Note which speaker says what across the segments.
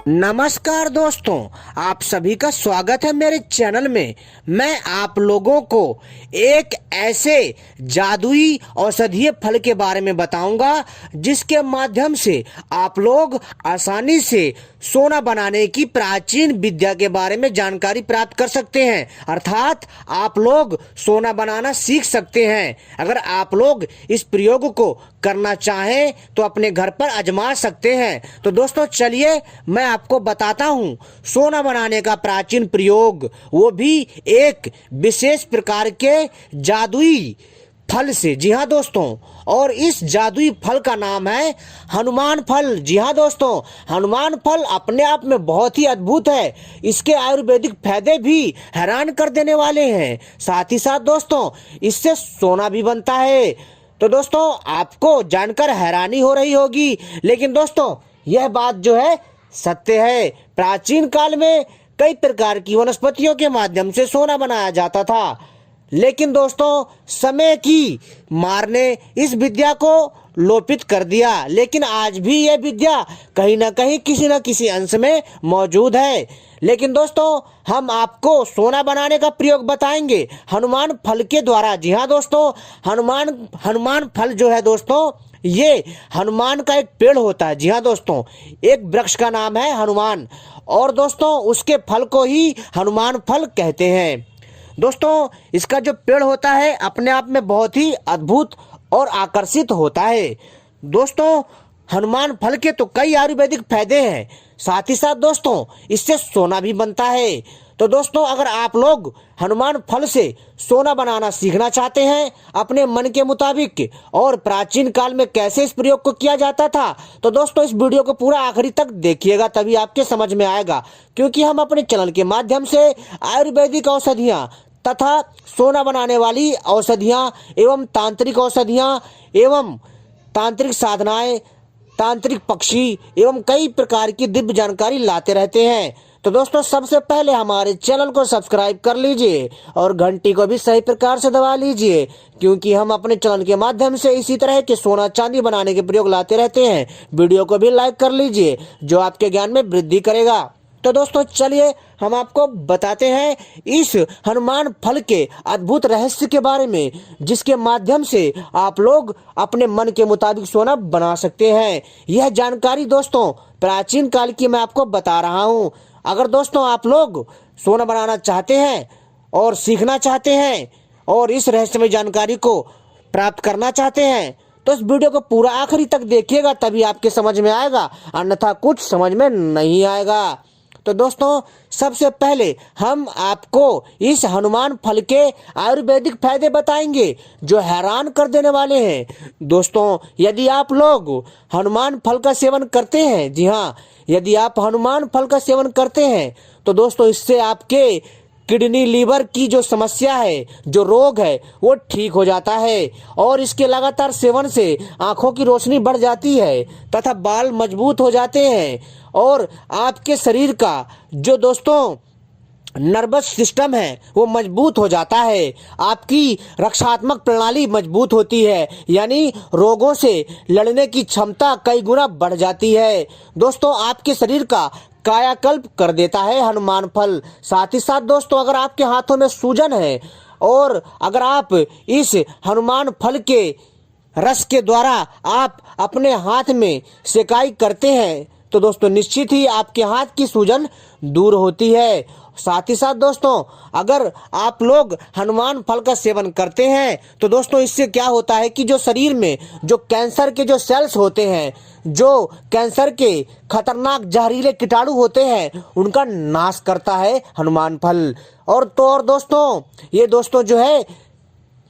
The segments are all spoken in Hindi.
Speaker 1: नमस्कार दोस्तों, आप सभी का स्वागत है मेरे चैनल में। मैं आप लोगों को एक ऐसे जादुई औषधीय फल के बारे में बताऊंगा जिसके माध्यम से आप लोग आसानी से सोना बनाने की प्राचीन विद्या के बारे में जानकारी प्राप्त कर सकते हैं। अर्थात आप लोग सोना बनाना सीख सकते हैं। अगर आप लोग इस प्रयोग को करना चाहें तो अपने घर पर आजमा सकते हैं। तो दोस्तों चलिए मैं आपको बताता हूं सोना बनाने का प्राचीन प्रयोग, वो भी एक विशेष प्रकार के जादुई फल से। जी हाँ दोस्तों, और इस जादुई फल का नाम है हनुमान फल। जी हाँ दोस्तों, हनुमान फल अपने आप में बहुत ही अद्भुत है। इसके आयुर्वेदिक फायदे भी हैरान कर देने वाले हैं। साथ ही साथ दोस्तों इससे सोना भी बनता है। तो दोस्तों आपको जानकर हैरानी हो रही होगी, लेकिन दोस्तों यह बात जो है सत्य है। प्राचीन काल में कई प्रकार की वनस्पतियों के माध्यम से सोना बनाया जाता था, लेकिन दोस्तों समय की मार ने इस विद्या को लोपित कर दिया। लेकिन आज भी यह विद्या कहीं ना कहीं किसी न किसी अंश में मौजूद है। लेकिन दोस्तों हम आपको सोना बनाने का प्रयोग बताएंगे हनुमान फल के द्वारा। जी हाँ दोस्तों, हनुमान फल जो है दोस्तों, ये हनुमान का एक पेड़ होता है। जी हाँ दोस्तों, एक वृक्ष का नाम है हनुमान, और दोस्तों उसके फल को ही हनुमान फल कहते हैं। दोस्तों इसका जो पेड़ होता है अपने आप में बहुत ही अद्भुत और आकर्षित होता है। दोस्तों हनुमान फल के तो कई आयुर्वेदिक फायदे हैं। साथ ही साथ दोस्तों इससे सोना भी बनता है। तो दोस्तों अगर आप लोग हनुमान फल से सोना बनाना सीखना चाहते हैं अपने मन के मुताबिक, और प्राचीन काल में कैसे इस प्रयोग को किया जाता था, तो दोस्तों इस वीडियो को पूरा आखिरी तक देखिएगा, तभी आपके समझ में आएगा। क्योंकि हम अपने चैनल के माध्यम से आयुर्वेदिक औषधियाँ तथा सोना बनाने वाली औषधियाँ एवं तांत्रिक औषधियाँ एवं तांत्रिक साधनाएं, तांत्रिक पक्षी एवं कई प्रकार की दिव्य जानकारी लाते रहते हैं। तो दोस्तों सबसे पहले हमारे चैनल को सब्सक्राइब कर लीजिए और घंटी को भी सही प्रकार से दबा लीजिए, क्योंकि हम अपने चैनल के माध्यम से इसी तरह के सोना चांदी बनाने के प्रयोग लाते रहते हैं। वीडियो को भी लाइक कर लीजिए, जो आपके ज्ञान में वृद्धि करेगा। तो दोस्तों चलिए हम आपको बताते हैं इस हनुमान फल के अद्भुत रहस्य के बारे में, जिसके माध्यम से आप लोग अपने मन के मुताबिक सोना बना सकते हैं। यह जानकारी दोस्तों प्राचीन काल की मैं आपको बता रहा हूं। अगर दोस्तों आप लोग सोना बनाना चाहते हैं और सीखना चाहते हैं और इस रहस्यमय जानकारी को प्राप्त करना चाहते हैं तो इस वीडियो को पूरा आखिरी तक देखिएगा, तभी आपके समझ में आएगा, अन्यथा कुछ समझ में नहीं आएगा। तो दोस्तों सबसे पहले हम आपको इस हनुमान फल के आयुर्वेदिक फायदे बताएंगे जो हैरान कर देने वाले हैं। दोस्तों यदि आप लोग हनुमान फल का सेवन करते हैं, जी हाँ, यदि आप हनुमान फल का सेवन करते हैं तो दोस्तों इससे आपके किडनी लीवर की जो समस्या है, जो रोग है, वो ठीक हो जाता है। और इसके लगातार सेवन से आंखों की रोशनी बढ़ जाती है तथा बाल मजबूत हो जाते हैं, और आपके शरीर का जो दोस्तों नर्वस सिस्टम है वो मजबूत हो जाता है। आपकी रक्षात्मक प्रणाली मजबूत होती है, यानी रोगों से लड़ने की क्षमता कई गुना बढ़ जाती है। दोस्तों आपके शरीर का कायाकल्प कर देता है हनुमान फल। साथ ही साथ दोस्तों अगर आपके हाथों में सूजन है और अगर आप इस हनुमान फल के रस के द्वारा आप अपने हाथ में सेकाई करते हैं तो दोस्तों निश्चित ही आपके हाथ की सूजन दूर होती है। साथ ही साथ दोस्तों अगर आप लोग हनुमान फल का सेवन करते हैं तो दोस्तों इससे क्या होता है कि जो शरीर में जो कैंसर के जो सेल्स होते हैं, जो कैंसर के खतरनाक जहरीले कीटाणु होते हैं, उनका नाश करता है हनुमान फल। और दोस्तों ये दोस्तों जो है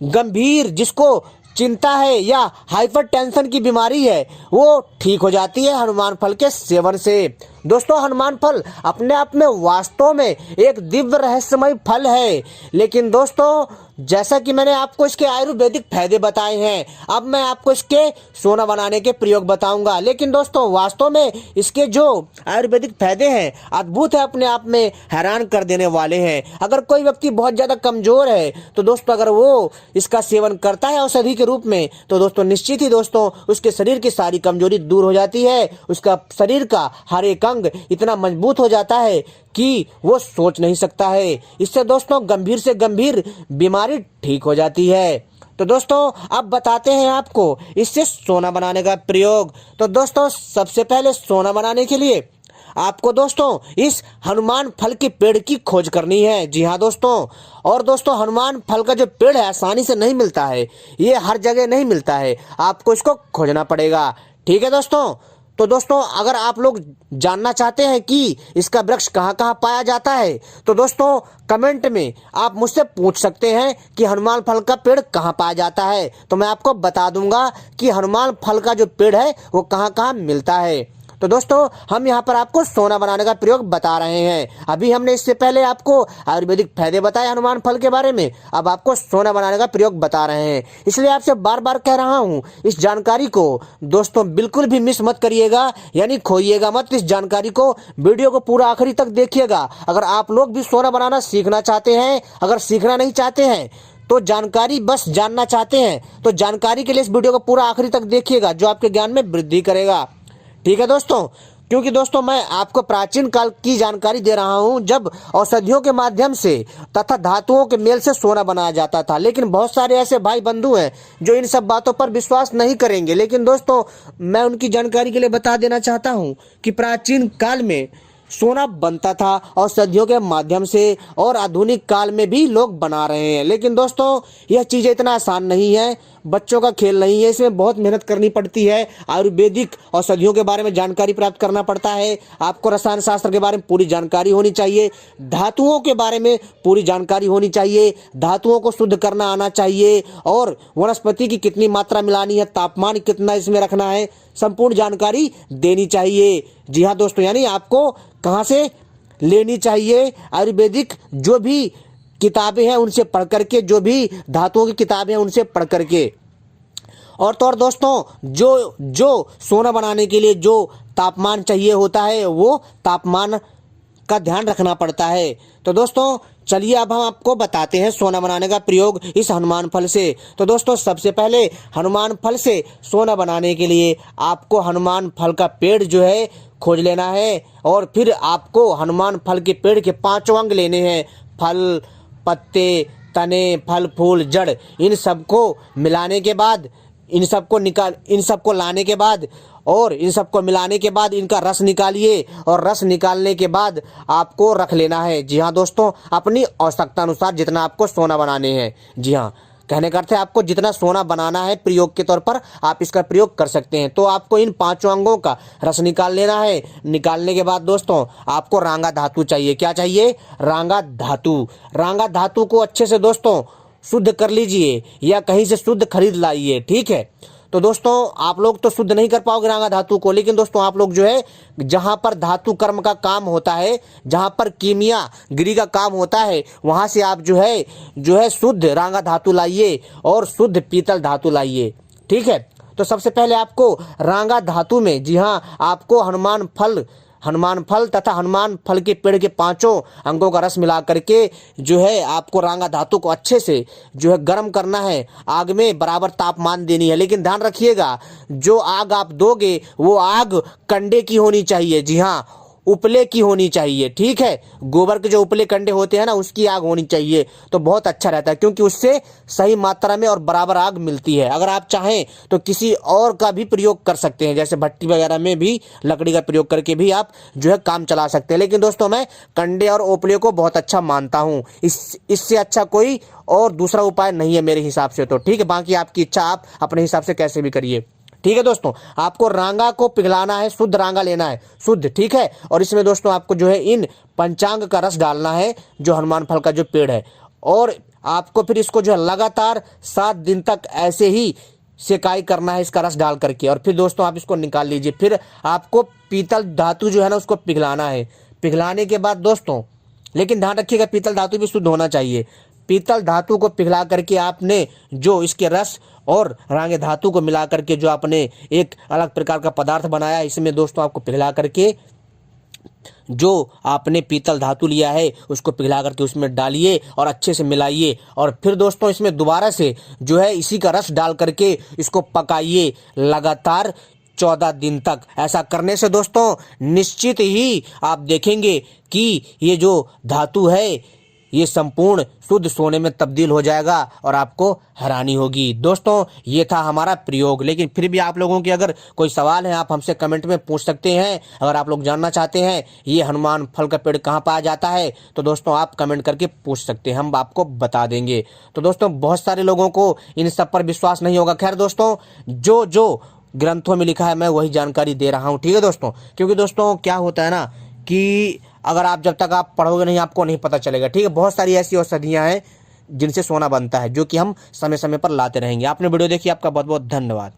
Speaker 1: गंभीर जिसको चिंता है या हाइपरटेंशन की बीमारी है वो ठीक हो जाती है हनुमान फल के सेवन से। दोस्तों हनुमान फल अपने आप में वास्तव में एक दिव्य रहस्यमय फल है, लेकिन दोस्तों जैसा कि मैंने आपको इसके आयुर्वेदिक फायदे बताए हैं, अब मैं आपको इसके सोना बनाने के प्रयोग बताऊंगा। लेकिन दोस्तों वास्तव में इसके जो आयुर्वेदिक फायदे हैं अद्भुत है, अपने आप में हैरान कर देने वाले हैं। अगर कोई व्यक्ति बहुत ज्यादा कमजोर है तो दोस्तों अगर वो इसका सेवन करता है औषधि के रूप में तो दोस्तों निश्चित ही दोस्तों उसके शरीर की सारी कमजोरी दूर हो जाती है, उसका शरीर का हर एक अंग इतना मजबूत हो जाता है कि वो सोच नहीं सकता है। इससे दोस्तों गंभीर से गंभीर बीमारी ठीक हो जाती है। तो दोस्तों अब बताते हैं आपको इससे सोना बनाने का प्रयोग। तो दोस्तों सबसे पहले सोना बनाने के लिए आपको दोस्तों इस हनुमान फल के पेड़ की खोज करनी है। जी हाँ दोस्तों, और दोस्तों हनुमान फल का जो पेड़ है आसानी से नहीं मिलता है, ये हर जगह नहीं मिलता है, आपको इसको खोजना पड़ेगा। ठीक है दोस्तों। तो दोस्तों अगर आप लोग जानना चाहते हैं कि इसका वृक्ष कहाँ कहाँ पाया जाता है, तो दोस्तों कमेंट में आप मुझसे पूछ सकते हैं कि हनुमान फल का पेड़ कहाँ पाया जाता है, तो मैं आपको बता दूंगा कि हनुमान फल का जो पेड़ है वो कहाँ कहाँ मिलता है। तो दोस्तों हम यहाँ पर आपको सोना बनाने का प्रयोग बता रहे हैं। अभी हमने इससे पहले आपको आयुर्वेदिक फायदे बताए हनुमान फल के बारे में, अब आपको सोना बनाने का प्रयोग बता रहे हैं। इसलिए आपसे बार बार कह रहा हूँ इस जानकारी को दोस्तों बिल्कुल भी मिस मत करिएगा, यानी खोइएगा मत इस जानकारी को। वीडियो को पूरा आखिरी तक देखिएगा। अगर आप लोग भी सोना बनाना सीखना चाहते हैं, अगर सीखना नहीं चाहते हैं तो जानकारी बस जानना चाहते हैं, तो जानकारी के लिए इस वीडियो को पूरा आखिरी तक देखिएगा, जो आपके ज्ञान में वृद्धि करेगा। ठीक है दोस्तों, क्योंकि दोस्तों मैं आपको प्राचीन काल की जानकारी दे रहा हूं, जब औषधियों के माध्यम से तथा धातुओं के मेल से सोना बनाया जाता था। लेकिन बहुत सारे ऐसे भाई बंधु हैं जो इन सब बातों पर विश्वास नहीं करेंगे। लेकिन दोस्तों मैं उनकी जानकारी के लिए बता देना चाहता हूं कि प्राचीन काल में सोना बनता था औषधियों के माध्यम से, और आधुनिक काल में भी लोग बना रहे हैं। लेकिन दोस्तों यह चीज़ें इतना आसान नहीं है, बच्चों का खेल नहीं है, इसमें बहुत मेहनत करनी पड़ती है। आयुर्वेदिक औषधियों के बारे में जानकारी प्राप्त करना पड़ता है, आपको रसायन शास्त्र के बारे में पूरी जानकारी होनी चाहिए, धातुओं के बारे में पूरी जानकारी होनी चाहिए, धातुओं को शुद्ध करना आना चाहिए, और वनस्पति की कितनी मात्रा मिलानी है, तापमान कितना इसमें रखना है, संपूर्ण जानकारी देनी चाहिए। जी हाँ दोस्तों, यानी आपको कहाँ से लेनी चाहिए, आयुर्वेदिक जो भी किताबें हैं उनसे पढ़ करके, जो भी धातुओं की किताबें हैं उनसे पढ़ करके। और तो और दोस्तों जो सोना बनाने के लिए जो तापमान चाहिए होता है वो तापमान का ध्यान रखना पड़ता है। तो दोस्तों चलिए अब हम आपको बताते हैं सोना बनाने का प्रयोग इस हनुमान फल से। तो दोस्तों सबसे पहले हनुमान फल से सोना बनाने के लिए आपको हनुमान फल का पेड़ जो है खोज लेना है, और फिर आपको हनुमान फल के पेड़ के 5 अंग लेने हैं, फल, पत्ते, तने, फल, फूल, जड़। इन सबको मिलाने के बाद, इन सबको लाने के बाद और इन सबको मिलाने के बाद इनका रस निकालिए, और रस निकालने के बाद आपको रख लेना है। जी हाँ दोस्तों, अपनी आवश्यकता अनुसार जितना आपको सोना बनाने हैं। जी हाँ, कहने का अर्थ है आपको जितना सोना बनाना है प्रयोग के तौर पर आप इसका प्रयोग कर सकते हैं। तो आपको इन 5 अंगों का रस निकाल लेना है। निकालने के बाद दोस्तों आपको रांगा धातु चाहिए। क्या चाहिए? रांगा धातु। रांगा धातु को अच्छे से दोस्तों शुद्ध कर लीजिए, या कहीं से शुद्ध खरीद लाइए। ठीक है। तो दोस्तों आप लोग तो शुद्ध नहीं कर पाओगे रांगा धातु को, लेकिन दोस्तों आप लोग जो है जहां पर धातु कर्म का काम होता है, जहां पर कीमिया गिरी का काम होता है, वहां से आप जो है शुद्ध रांगा धातु लाइए और शुद्ध पीतल धातु लाइए। ठीक है। तो सबसे पहले आपको रांगा धातु में, जी हाँ, आपको हनुमान फल तथा हनुमान फल के पेड़ के 5 अंगों का रस मिला करके जो है आपको रांगा धातु को अच्छे से जो है गर्म करना है। आग में बराबर तापमान देनी है, लेकिन ध्यान रखिएगा जो आग आप दोगे वो आग कंडे की होनी चाहिए। जी हाँ, उपले की होनी चाहिए। ठीक है। गोबर के जो उपले कंडे होते हैं ना, उसकी आग होनी चाहिए, तो बहुत अच्छा रहता है, क्योंकि उससे सही मात्रा में और बराबर आग मिलती है। अगर आप चाहें तो किसी और का भी प्रयोग कर सकते हैं, जैसे भट्टी वगैरह में भी लकड़ी का प्रयोग करके भी आप जो है काम चला सकते हैं। लेकिन दोस्तों मैं कंडे और उपले को बहुत अच्छा मानता हूँ, इससे अच्छा कोई और दूसरा उपाय नहीं है मेरे हिसाब से। तो ठीक है, बाकी आपकी इच्छा, आप अपने हिसाब से कैसे भी करिए। ठीक है दोस्तों, आपको रांगा को पिघलाना है, शुद्ध रांगा लेना है, शुद्ध। ठीक है। और इसमें दोस्तों आपको जो है इन पंचांग का रस डालना है, जो हनुमान फल का जो पेड़ है, और आपको फिर इसको जो है लगातार 7 दिन तक ऐसे ही सेकाई करना है इसका रस डाल करके। और फिर दोस्तों आप इसको निकाल लीजिए। फिर आपको पीतल धातु जो है ना उसको पिघलाना है। पिघलाने के बाद दोस्तों, लेकिन ध्यान रखिएगा पीतल धातु भी शुद्ध होना चाहिए। पीतल धातु को पिघला करके आपने जो इसके रस और रांगे धातु को मिला करके जो आपने एक अलग प्रकार का पदार्थ बनाया, इसमें दोस्तों आपको पिघला करके जो आपने पीतल धातु लिया है उसको पिघला करके उसमें डालिए और अच्छे से मिलाइए। और फिर दोस्तों इसमें दोबारा से जो है इसी का रस डाल करके इसको पकाइए लगातार 14 दिन तक। ऐसा करने से दोस्तों निश्चित ही आप देखेंगे कि ये जो धातु है ये संपूर्ण शुद्ध सोने में तब्दील हो जाएगा और आपको हैरानी होगी। दोस्तों ये था हमारा प्रयोग, लेकिन फिर भी आप लोगों के अगर कोई सवाल है आप हमसे कमेंट में पूछ सकते हैं। अगर आप लोग जानना चाहते हैं ये हनुमान फल का पेड़ कहाँ पाया जाता है तो दोस्तों आप कमेंट करके पूछ सकते हैं, हम आपको बता देंगे। तो दोस्तों बहुत सारे लोगों को इन सब पर विश्वास नहीं होगा। खैर दोस्तों जो जो ग्रंथों में लिखा है मैं वही जानकारी दे रहा हूँ, ठीक है दोस्तों। क्योंकि दोस्तों क्या होता है ना कि अगर आप जब तक आप पढ़ोगे नहीं आपको नहीं पता चलेगा, ठीक है। बहुत सारी ऐसी औषधियाँ हैं जिनसे सोना बनता है जो कि हम समय समय पर लाते रहेंगे। आपने वीडियो देखी, आपका बहुत बहुत धन्यवाद।